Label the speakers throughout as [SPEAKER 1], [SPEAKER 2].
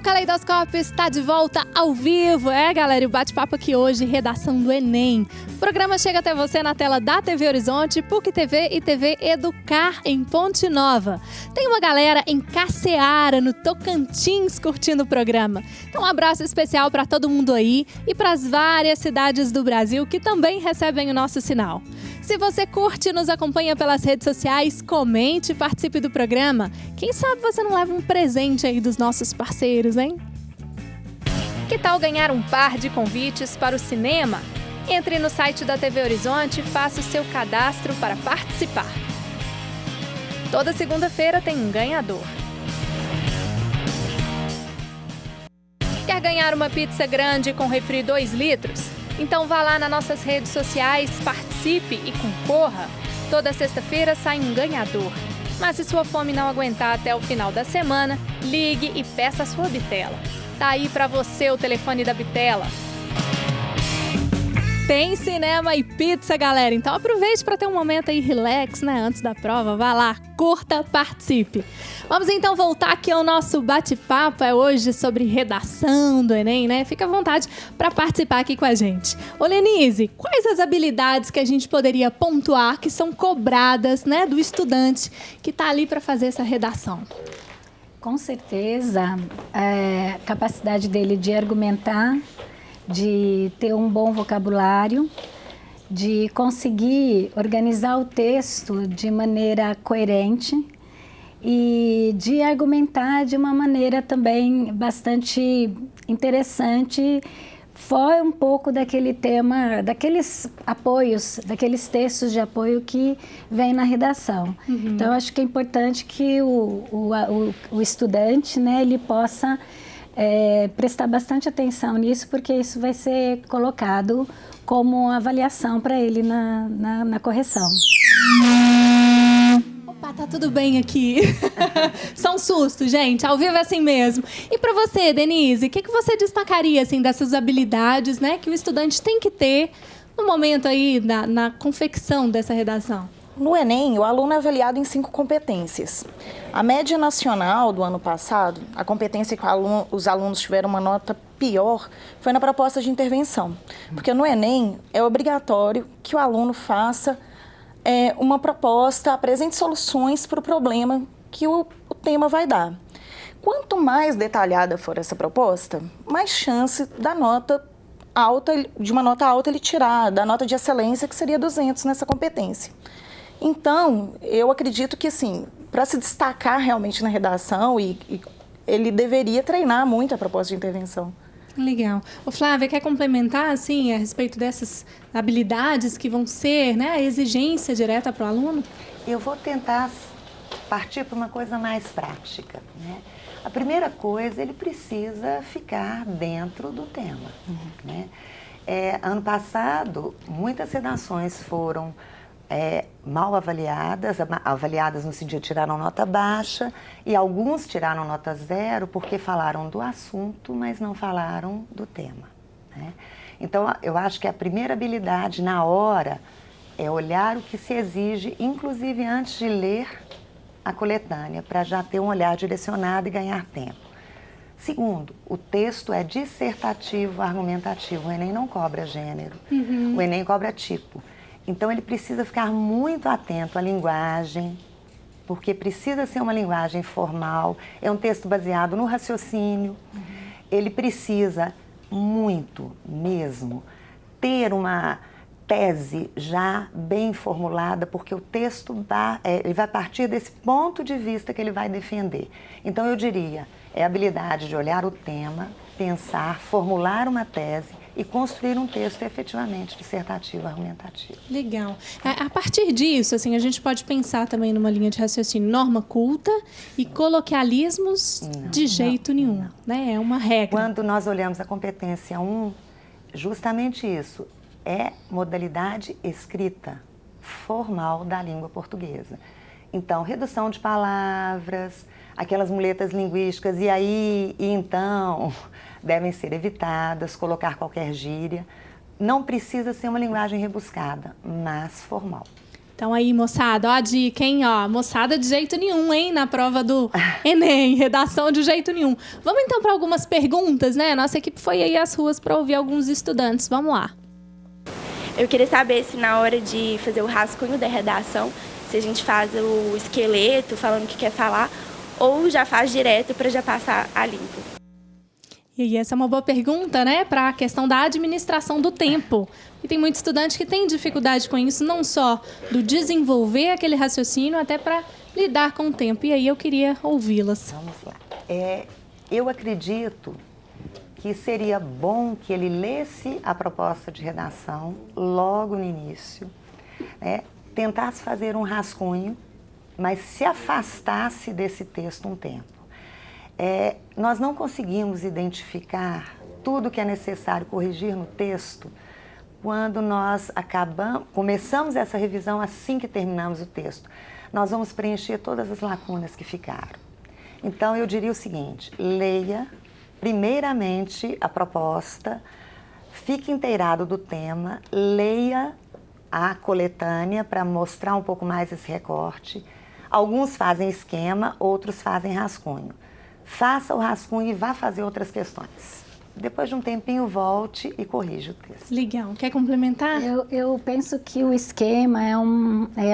[SPEAKER 1] Caleidoscópio está de volta ao vivo, galera? E o bate-papo aqui hoje, redação do Enem. O programa chega até você na tela da TV Horizonte, PUC TV e TV Educar em Ponte Nova. Tem uma galera em Caceara, no Tocantins, curtindo o programa. Então um abraço especial para todo mundo aí e para as várias cidades do Brasil que também recebem o nosso sinal. Se você curte e nos acompanha pelas redes sociais, comente e participe do programa. Quem sabe você não leva um presente aí dos nossos parceiros, hein? Que tal ganhar um par de convites para o cinema? Entre no site da TV Horizonte e faça o seu cadastro para participar. Toda segunda-feira tem um ganhador. Quer ganhar uma pizza grande com refri 2 litros? Então vá lá nas nossas redes sociais, participe e concorra. Toda sexta-feira sai um ganhador. Mas se sua fome não aguentar até o final da semana, ligue e peça a sua bitela. Tá aí pra você o telefone da bitela. Tem cinema e pizza, galera. Então aproveite para ter um momento aí relax, né? Antes da prova, vá lá, curta, participe. Vamos então voltar aqui ao nosso bate-papo. É hoje sobre redação do Enem, né? Fica à vontade para participar aqui com a gente. Ô Lenise, quais as habilidades que a gente poderia pontuar que são cobradas, né, do estudante que está ali para fazer essa redação?
[SPEAKER 2] Com certeza, a capacidade dele de argumentar, de ter um bom vocabulário, de conseguir organizar o texto de maneira coerente e de argumentar de uma maneira também bastante interessante, fora um pouco daquele tema, daqueles apoios, daqueles textos de apoio que vem na redação. Então, eu acho que é importante que o estudante, né, ele possa prestar bastante atenção nisso, porque isso vai ser colocado como avaliação para ele na correção.
[SPEAKER 1] Opa, tá tudo bem aqui. Só um susto, gente. Ao vivo é assim mesmo. E para você, Denise, o que você destacaria assim, dessas habilidades, né, que o estudante tem que ter no momento aí na confecção dessa redação?
[SPEAKER 3] No Enem, o aluno é avaliado em 5 competências. A média nacional do ano passado, a competência que os alunos tiveram uma nota pior, foi na proposta de intervenção. Porque no Enem é obrigatório que o aluno faça uma proposta, apresente soluções para o problema que o tema vai dar. Quanto mais detalhada for essa proposta, mais chance da nota alta, de uma nota alta ele tirar, da nota de excelência, que seria 200 nessa competência. Então, eu acredito que, assim, para se destacar realmente na redação, ele deveria treinar muito a proposta de intervenção.
[SPEAKER 1] Legal. Ô Flávia, quer complementar, assim, a respeito dessas habilidades que vão ser, né, a exigência direta para o aluno?
[SPEAKER 4] Eu vou tentar partir para uma coisa mais prática, né? A primeira coisa, ele precisa ficar dentro do tema, né? Ano passado, muitas redações foram mal avaliadas no sentido de tiraram nota baixa, e alguns tiraram nota 0 porque falaram do assunto, mas não falaram do tema, né? Então, eu acho que a primeira habilidade na hora é olhar o que se exige, inclusive antes de ler a coletânea, para já ter um olhar direcionado e ganhar tempo. Segundo, o texto é dissertativo, argumentativo. O Enem não cobra gênero, o Enem cobra tipo. Então, ele precisa ficar muito atento à linguagem, porque precisa ser uma linguagem formal, é um texto baseado no raciocínio. Ele precisa muito mesmo ter uma tese já bem formulada, porque o texto ele vai partir desse ponto de vista que ele vai defender. Então, eu diria, é a habilidade de olhar o tema, pensar, formular uma tese e construir um texto efetivamente dissertativo, argumentativo.
[SPEAKER 1] Legal. A partir disso, assim, a gente pode pensar também numa linha de raciocínio norma culta e coloquialismos de jeito nenhum, né? É uma regra.
[SPEAKER 4] Quando nós olhamos a competência 1, justamente isso, é modalidade escrita formal da língua portuguesa. Então, redução de palavras, aquelas muletas linguísticas, e aí, e então, devem ser evitadas, colocar qualquer gíria. Não precisa ser uma linguagem rebuscada, mas formal.
[SPEAKER 1] Então aí, moçada, ó a dica, hein? Ó, moçada de jeito nenhum, hein? Na prova do Enem, redação de jeito nenhum. Vamos então para algumas perguntas, né? Nossa equipe foi aí às ruas para ouvir alguns estudantes. Vamos lá.
[SPEAKER 5] Eu queria saber se na hora de fazer o rascunho da redação, se a gente faz o esqueleto falando o que quer falar, ou já faz direto para já passar a limpo.
[SPEAKER 1] E aí, essa é uma boa pergunta, né, para a questão da administração do tempo. E tem muito estudante que tem dificuldade com isso, não só do desenvolver aquele raciocínio, até para lidar com o tempo. E aí eu queria ouvi-las.
[SPEAKER 4] Vamos lá. Eu acredito que seria bom que ele lesse a proposta de redação logo no início, né, tentasse fazer um rascunho, mas se afastasse desse texto um tempo. Nós não conseguimos identificar tudo que é necessário corrigir no texto quando nós começamos essa revisão assim que terminamos o texto. Nós vamos preencher todas as lacunas que ficaram. Então, eu diria o seguinte: leia primeiramente a proposta, fique inteirado do tema, leia a coletânea para mostrar um pouco mais esse recorte. Alguns fazem esquema, outros fazem rascunho. Faça o rascunho e vá fazer outras questões. Depois de um tempinho, volte e corrija o texto.
[SPEAKER 1] Legal. Quer complementar?
[SPEAKER 2] Eu penso que o esquema é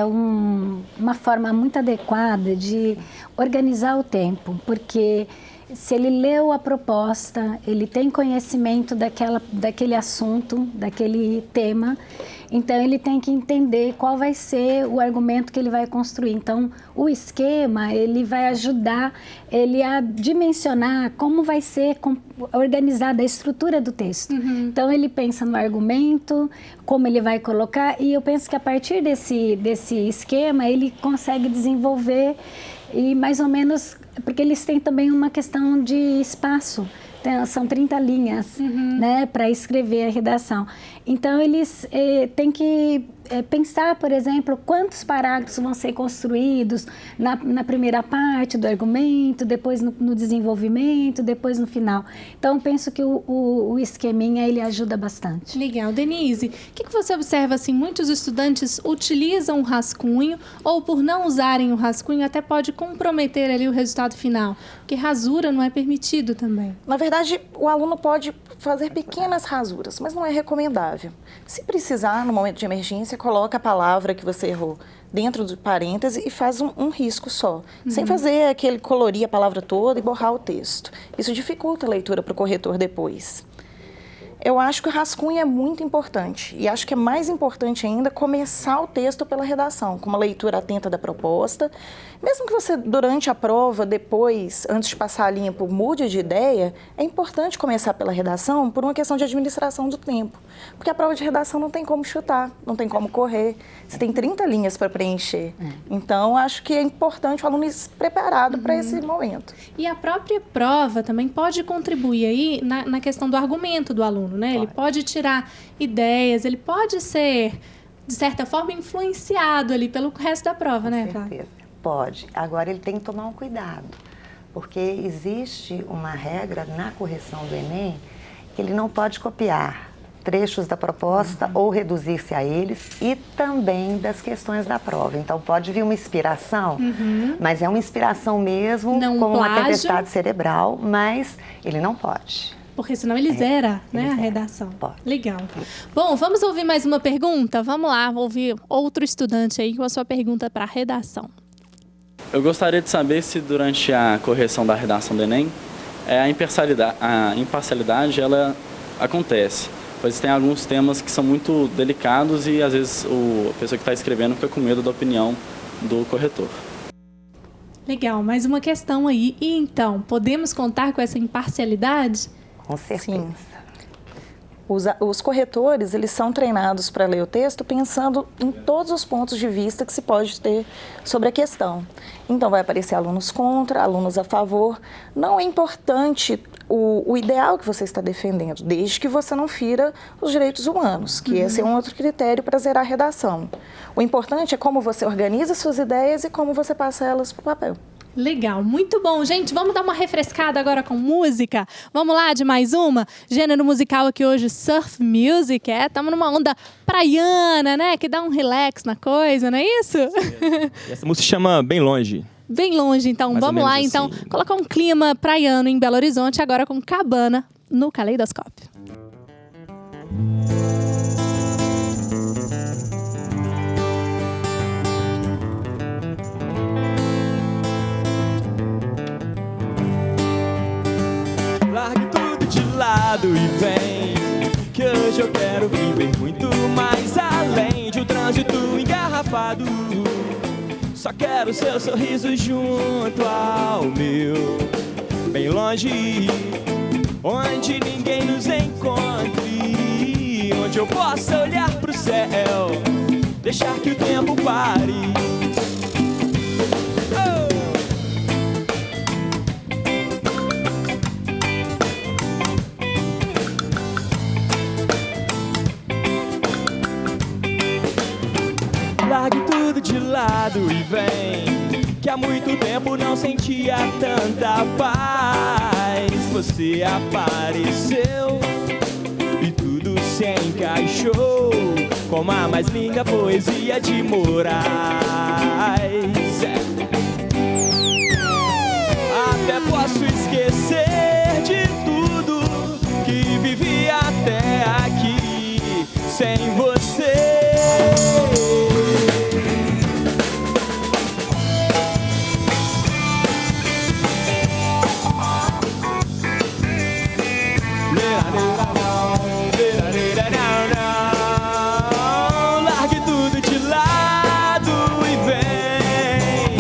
[SPEAKER 2] uma forma muito adequada de organizar o tempo, porque se ele leu a proposta, ele tem conhecimento daquele assunto, daquele tema, então ele tem que entender qual vai ser o argumento que ele vai construir. Então, o esquema, ele vai ajudar ele a dimensionar como vai ser organizada a estrutura do texto. Então, ele pensa no argumento, como ele vai colocar, e eu penso que a partir desse esquema, ele consegue desenvolver e mais ou menos, porque eles têm também uma questão de espaço. São 30 linhas, né, para escrever a redação. Então, eles têm que pensar, por exemplo, quantos parágrafos vão ser construídos na primeira parte do argumento, depois no desenvolvimento, depois no final. Então, penso que o esqueminha, ele ajuda bastante.
[SPEAKER 1] Legal. Denise, o que você observa, assim, muitos estudantes utilizam o rascunho ou por não usarem o rascunho até pode comprometer ali o resultado final, porque rasura não é permitido também.
[SPEAKER 3] Na verdade, o aluno pode fazer pequenas rasuras, mas não é recomendável. Se precisar, no momento de emergência, coloca a palavra que você errou dentro do parêntese e faz um risco só, sem fazer aquele colorir a palavra toda e borrar o texto. Isso dificulta a leitura para o corretor depois. Eu acho que o rascunho é muito importante e acho que é mais importante ainda começar o texto pela redação, com uma leitura atenta da proposta. Mesmo que você, durante a prova, depois, antes de passar a limpo, mude de ideia, é importante começar pela redação por uma questão de administração do tempo. Porque a prova de redação não tem como chutar, não tem como correr. Você tem 30 linhas para preencher. Então, acho que é importante o aluno ir preparado para esse momento.
[SPEAKER 1] E a própria prova também pode contribuir aí na questão do argumento do aluno, né? Ele pode tirar ideias, ele pode ser, de certa forma, influenciado ali pelo resto da prova, né, Flávia?
[SPEAKER 4] Com certeza. Pode. Agora, ele tem que tomar um cuidado, porque existe uma regra na correção do Enem que ele não pode copiar trechos da proposta ou reduzir-se a eles e também das questões da prova. Então, pode vir uma inspiração, mas é uma inspiração mesmo,
[SPEAKER 1] não
[SPEAKER 4] como
[SPEAKER 1] plágio,
[SPEAKER 4] uma tempestade cerebral, mas ele não pode.
[SPEAKER 1] Porque senão ele zera, né, a redação.
[SPEAKER 4] Pode.
[SPEAKER 1] Legal. Bom, vamos ouvir mais uma pergunta? Vamos lá, ouvir outro estudante aí com a sua pergunta para a redação.
[SPEAKER 6] Eu gostaria de saber se durante a correção da redação do Enem, a imparcialidade ela acontece, pois tem alguns temas que são muito delicados e às vezes a pessoa que está escrevendo fica com medo da opinião do corretor.
[SPEAKER 1] Legal, mais uma questão aí. E então, podemos contar com essa imparcialidade?
[SPEAKER 4] Com certeza.
[SPEAKER 3] Sim. Os corretores, eles são treinados para ler o texto pensando em todos os pontos de vista que se pode ter sobre a questão. Então, vai aparecer alunos contra, alunos a favor. Não é importante o ideal que você está defendendo, desde que você não fira os direitos humanos, que esse é um outro critério para zerar a redação. O importante é como você organiza suas ideias e como você passa elas para o papel.
[SPEAKER 1] Legal, muito bom. Gente, vamos dar uma refrescada agora com música? Vamos lá de mais uma? Gênero musical aqui hoje, surf music, estamos numa onda praiana, né? Que dá um relax na coisa, não é isso?
[SPEAKER 7] Essa música se chama Bem Longe.
[SPEAKER 1] Bem longe, então.
[SPEAKER 7] Mais
[SPEAKER 1] Vamos lá,
[SPEAKER 7] assim.
[SPEAKER 1] então. Colocar um clima praiano em Belo Horizonte, agora com Cabana no Caleidoscópio.
[SPEAKER 7] Largue tudo de lado e vem, que hoje eu quero viver muito mais além de um trânsito engarrafado. Só quero seu sorriso junto ao meu, bem longe, onde ninguém nos encontre, onde eu possa olhar pro céu, deixar que o tempo pare. Largue tudo de lado e vem, que há muito tempo não sentia tanta paz. Você apareceu e tudo se encaixou, como a mais linda poesia de Moraes. Até posso esquecer de tudo que vivi até aqui sem você. Largue tudo de lado e vem.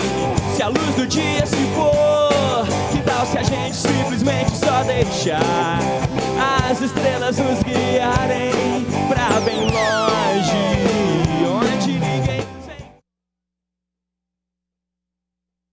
[SPEAKER 7] Se a luz do dia se for, que tal se a gente simplesmente só deixar as estrelas nos guiar?